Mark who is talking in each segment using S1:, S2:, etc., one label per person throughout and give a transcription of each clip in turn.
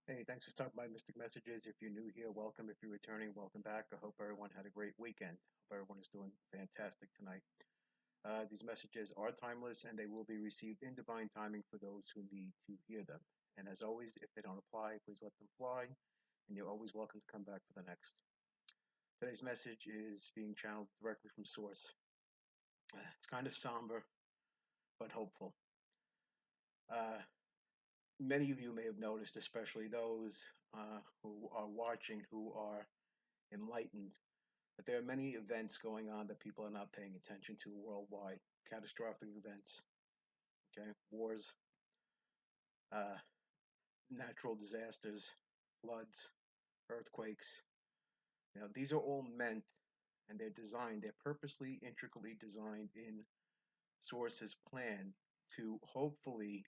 S1: Hey, thanks for stopping by Mystic Messages. If you're new here, welcome. If you're returning, welcome back. I hope everyone had a great weekend. Hope everyone is doing fantastic tonight. These messages are timeless and they will be received in divine timing for those who need to hear them. And as always, if they don't apply, please let them fly. And you're always welcome to come back for the next. Today's message is being channeled directly from Source. It's kind of somber, but hopeful. Uh, Many of you may have noticed, especially those who are watching, who are enlightened, but there are many events going on that people are not paying attention to worldwide. Catastrophic events, okay, wars, uh, natural disasters, floods, earthquakes. These are all meant and they're designed, they're purposely, intricately designed in Source's plan to hopefully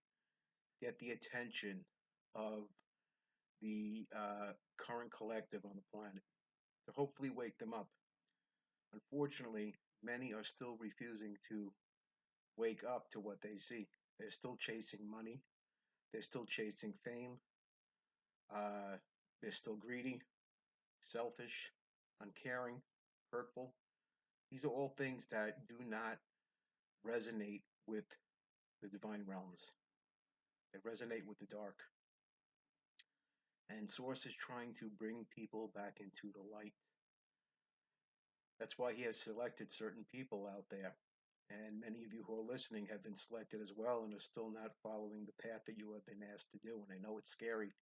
S1: get the attention of the current collective on the planet, to hopefully wake them up. Unfortunately, many are still refusing to wake up to what they see. They're still chasing money. They're still chasing fame. Uh, they're still greedy, selfish, uncaring, hurtful. These are all things that do not resonate with the divine realms. They resonate with the dark. And Source is trying to bring people back into the light. That's why he has selected certain people out there. And many of you who are listening have been selected as well and are still not following the path that you have been asked to do. And I know it's scary,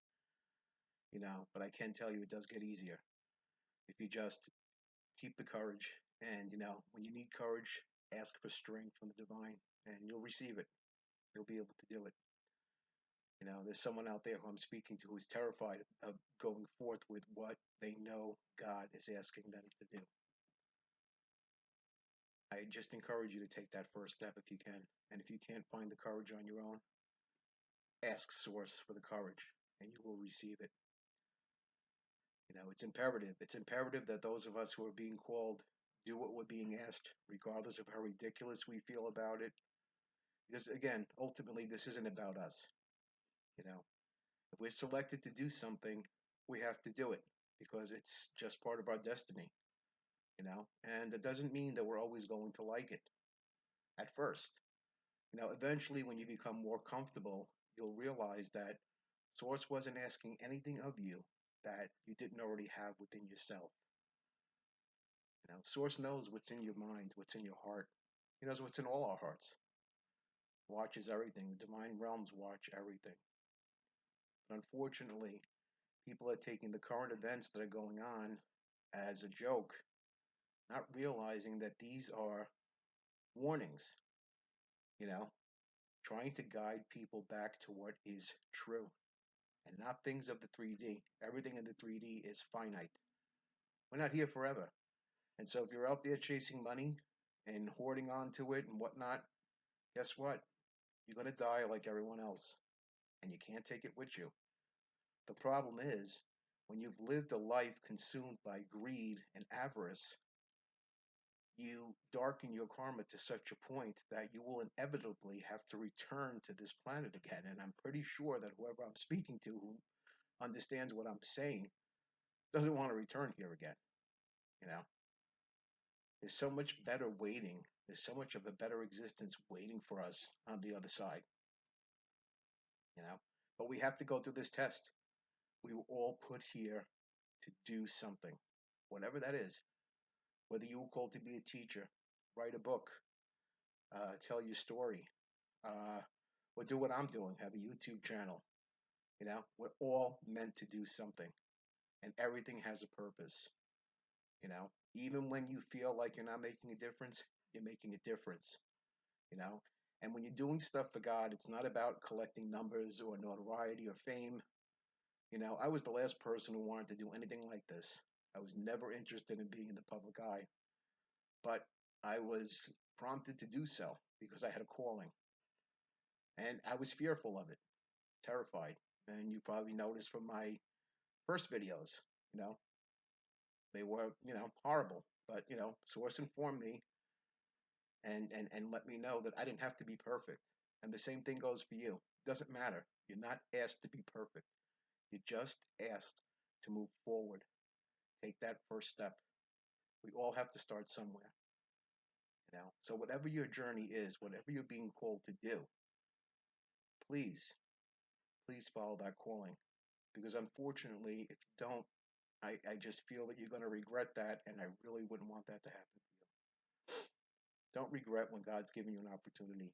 S1: but I can tell you it does get easier if you just keep the courage. And, when you need courage, ask for strength from the divine and you'll receive it. You'll be able to do it. There's someone out there who I'm speaking to who's terrified of going forth with what they know God is asking them to do. I just encourage you to take that first step if you can. And if you can't find the courage on your own, ask Source for the courage and you will receive it. It's imperative. It's imperative that those of us who are being called do what we're being asked, regardless of how ridiculous we feel about it. Because again, ultimately, this isn't about us. You know, if we're selected to do something, we have to do it because it's just part of our destiny. And it doesn't mean that we're always going to like it at first. Eventually, when you become more comfortable, you'll realize that Source wasn't asking anything of you that you didn't already have within yourself. Source knows what's in your mind, what's in your heart. He knows what's in all our hearts. Watches everything. The divine realms watch everything. But unfortunately, people are taking the current events that are going on as a joke, not realizing that these are warnings, you know, trying to guide people back to what is true and not things of the 3D. Everything in the 3D is finite. We're not here forever. And so if you're out there chasing money and hoarding onto it and whatnot, guess what? You're going to die like everyone else, and you can't take it with you. The problem is, when you've lived a life consumed by greed and avarice, you darken your karma to such a point that you will inevitably have to return to this planet again. And I'm pretty sure that whoever I'm speaking to who understands what I'm saying doesn't want to return here again. You know, there's so much better waiting. There's so much of a better existence waiting for us on the other side. You know, but we have to go through this test. We were all put here to do something, whatever that is. Whether you were called to be a teacher, write a book, tell your story, uh, or do what I'm doing, have a YouTube channel. We're all meant to do something, and everything has a purpose. Even when you feel like you're not making a difference, you're making a difference. You know, and when you're doing stuff for God, it's not about collecting numbers or notoriety or fame. I was the last person who wanted to do anything like this. I was never interested in being in the public eye, but I was prompted to do so because I had a calling. And I was fearful of it, terrified. And you probably noticed from my first videos, you know, they were, horrible. But, Source informed me and let me know that I didn't have to be perfect. And the same thing goes for you. It doesn't matter. You're not asked to be perfect. You're just asked to move forward. Take that first step. We all have to start somewhere, you know. So whatever your journey is, whatever you're being called to do, please, please follow that calling. Because unfortunately, if you don't, I just feel that you're going to regret that, and I really wouldn't want that to happen to you. Don't regret when God's giving you an opportunity.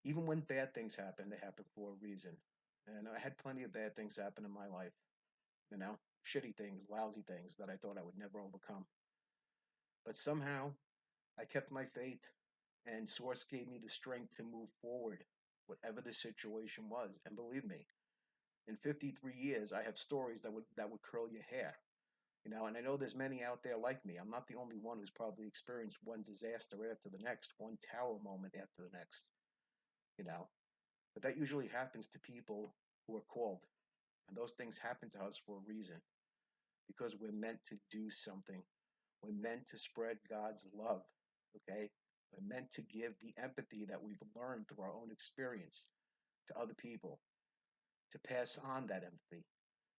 S1: Even when bad things happen, they happen for a reason. And I had plenty of bad things happen in my life, you know, shitty things, lousy things that I thought I would never overcome. But somehow I kept my faith, and Source gave me the strength to move forward, whatever the situation was. And believe me, in 53 years, I have stories that would curl your hair. You know, and I know there's many out there like me. I'm not the only one who's probably experienced one disaster after the next, one tower moment after the next, you know. But that usually happens to people who are called. And those things happen to us for a reason, because we're meant to do something. We're meant to spread God's love, okay? We're meant to give the empathy that we've learned through our own experience to other people, to pass on that empathy,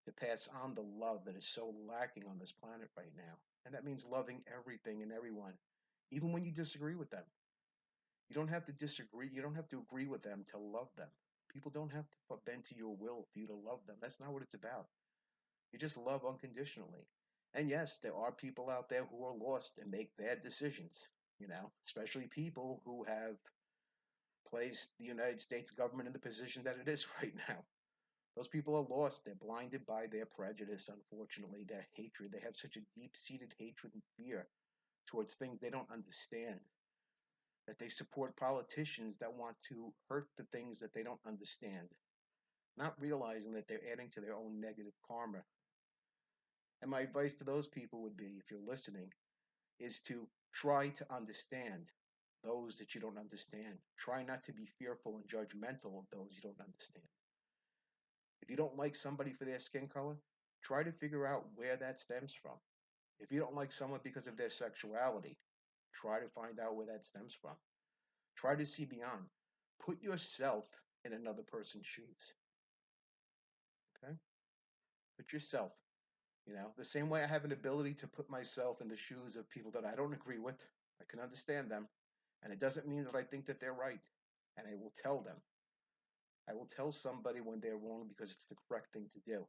S1: to pass on the love that is so lacking on this planet right now. And that means loving everything and everyone, even when you disagree with them. You don't have to disagree, you don't have to agree with them to love them. People don't have to bend to your will for you to love them. That's not what it's about. You just love unconditionally. And yes, there are people out there who are lost and make bad decisions, you know, especially people who have placed the United States government in the position that it is right now. Those people are lost. They're blinded by their prejudice, unfortunately, their hatred. They have such a deep seated hatred and fear towards things they don't understand that they support politicians that want to hurt the things that they don't understand, not realizing that they're adding to their own negative karma. And my advice to those people would be, if you're listening, is to try to understand those that you don't understand. Try not to be fearful and judgmental of those you don't understand. If you don't like somebody for their skin color, try to figure out where that stems from. If you don't like someone because of their sexuality, try to find out where that stems from. Try to see beyond. Put yourself in another person's shoes. Okay? Put yourself, you know, the same way I have an ability to put myself in the shoes of people that I don't agree with. I can understand them. And it doesn't mean that I think that they're right. And I will tell them. I will tell somebody when they're wrong because it's the correct thing to do,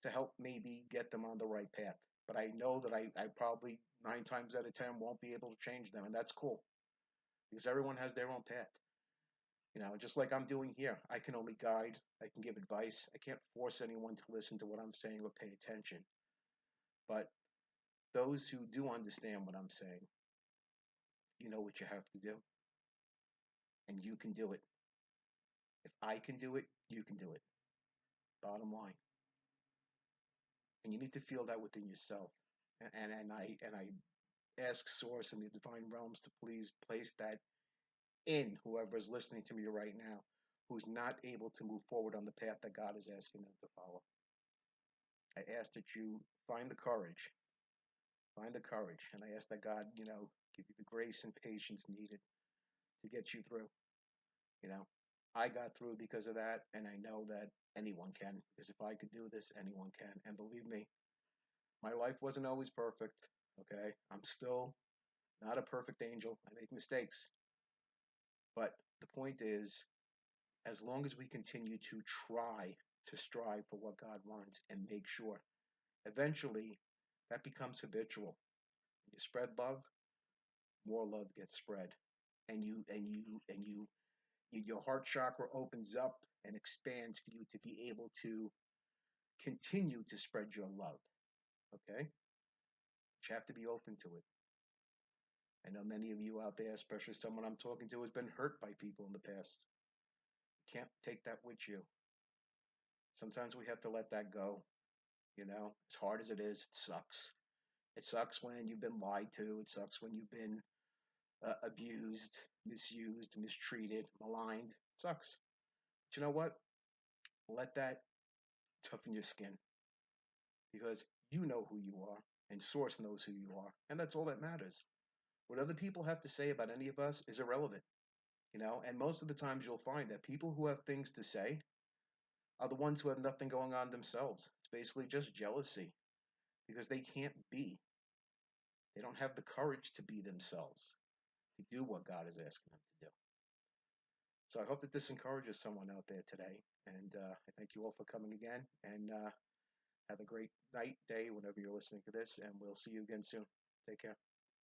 S1: to help maybe get them on the right path. But I know that I probably 9 times out of 10 won't be able to change them. And that's cool, because everyone has their own path. You know, just like I'm doing here, I can only guide, I can give advice. I can't force anyone to listen to what I'm saying or pay attention. But those who do understand what I'm saying, you know what you have to do, and you can do it. If I can do it, you can do it. Bottom line. And you need to feel that within yourself. And I ask Source and the divine realms to please place that in whoever is listening to me right now, who's not able to move forward on the path that God is asking them to follow. I ask that you find the courage, and I ask that God, you know, give you the grace and patience needed to get you through. You know, I got through because of that, and I know that anyone can, because if I could do this, anyone can. And believe me, my life wasn't always perfect. Okay, I'm still not a perfect angel. I make mistakes, but the point is, as long as we continue to try to strive for what God wants and make sure, eventually that becomes habitual. You spread love, more love gets spread, and your heart chakra opens up and expands for you to be able to continue to spread your love. Okay, but you have to be open to it. I know many of you out there, especially someone I'm talking to, has been hurt by people in the past. You can't take that with you. Sometimes we have to let that go. You know, as hard as it is, it sucks. It sucks when you've been lied to. It sucks when you've been abused, misused, mistreated, maligned. It sucks. But you know what? Let that toughen your skin, because you know who you are and Source knows who you are. And that's all that matters. What other people have to say about any of us is irrelevant, you know? And most of the times you'll find that people who have things to say are the ones who have nothing going on themselves. It's basically just jealousy because they can't be. They don't have the courage to be themselves, to do what God is asking them to do. So I hope that this encourages someone out there today. And I thank you all for coming again. And have a great night, day, whenever you're listening to this. And we'll see you again soon. Take care.